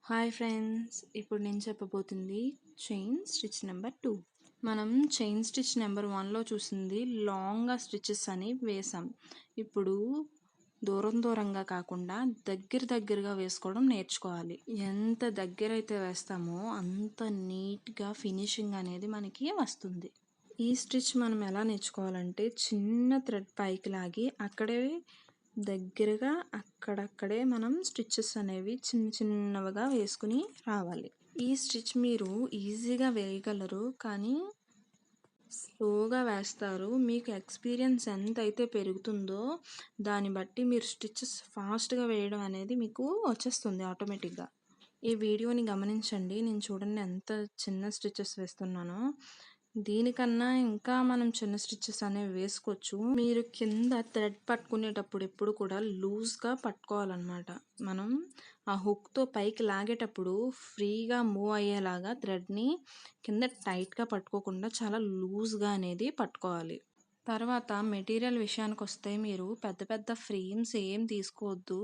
Hi friends, ఇప్పుడు నేను చెప్పబోతుంది chain stitch number 2. మనం చైన్ స్టిచ్ నెంబర్ 1లో చూసింది లాంగ్గా స్టిచెస్ అని వేసాం. ఇప్పుడు దూరంగా కాకుండా దగ్గరగా వేసుకోవడం నేర్చుకోవాలి. ఎంత దగ్గర అయితే వేస్తామో అంత నీట్గా ఫినిషింగ్ అనేది మనకి వస్తుంది. ఈ స్టిచ్ మనం ఎలా నేర్చుకోవాలంటే, చిన్న థ్రెడ్ పైకి లాగి దగ్గరగా అక్కడక్కడే మనం స్టిచ్చెస్ అనేవి చిన్నగా వేసుకుని రావాలి. ఈ స్టిచ్ మీరు ఈజీగా వేయగలరు, కానీ స్లోగా వేస్తారు. మీకు ఎక్స్పీరియన్స్ ఎంతైతే పెరుగుతుందో దాన్ని బట్టి మీరు స్టిచ్చెస్ ఫాస్ట్గా వేయడం అనేది మీకు వచ్చేస్తుంది ఆటోమేటిక్గా. ఈ వీడియోని గమనించండి, నేను చూడండి ఎంత చిన్న స్టిచ్చెస్ వేస్తున్నానో. దీనికన్నా ఇంకా మనం చిన్న స్టిచ్చెస్ అనేవి వేసుకోవచ్చు. మీరు కింద థ్రెడ్ పట్టుకునేటప్పుడు ఎప్పుడు కూడా లూజ్గా పట్టుకోవాలన్నమాట. మనం ఆ హుక్తో పైకి లాగేటప్పుడు ఫ్రీగా మూవ్ అయ్యేలాగా థ్రెడ్ని కింద టైట్గా పట్టుకోకుండా చాలా లూజ్గా అనేది పట్టుకోవాలి. తర్వాత మెటీరియల్ విషయానికి వస్తే, మీరు పెద్ద ఫ్రేమ్స్ ఏం తీసుకోవద్దు.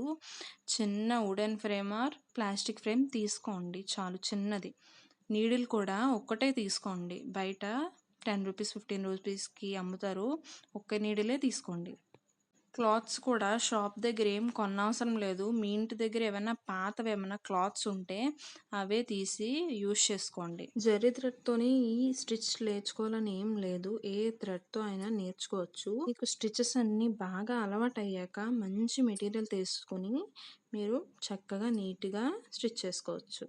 చిన్న wooden frame are plastic frame తీసుకోండి చాలు, చిన్నది. నీడిల్ కూడా ఒక్కటే తీసుకోండి. బయట 10 రూపీస్ 15 రూపీస్కి అమ్ముతారు, ఒక్క నీడిలే తీసుకోండి. క్లాత్స్ కూడా షాప్ దగ్గర ఏం కొనవసరం లేదు. మీ ఇంటి దగ్గర ఏమైనా పాతవి ఏమైనా క్లాత్స్ ఉంటే అవే తీసి యూజ్ చేసుకోండి. జరీ థ్రెడ్తోని ఈ స్టిచ్ నేర్చుకోవాలని ఏం లేదు, ఏ థ్రెడ్తో అయినా నేర్చుకోవచ్చు. మీకు స్టిచెస్ అన్నీ బాగా అలవాటు అయ్యాక మంచి మెటీరియల్ తీసుకుని మీరు చక్కగా నీట్గా స్టిచ్ చేసుకోవచ్చు.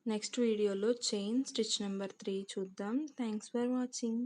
నెక్స్ట్ వీడియోలో చైన్ స్టిచ్ నెంబర్ 3 చూద్దాం. Thanks for watching.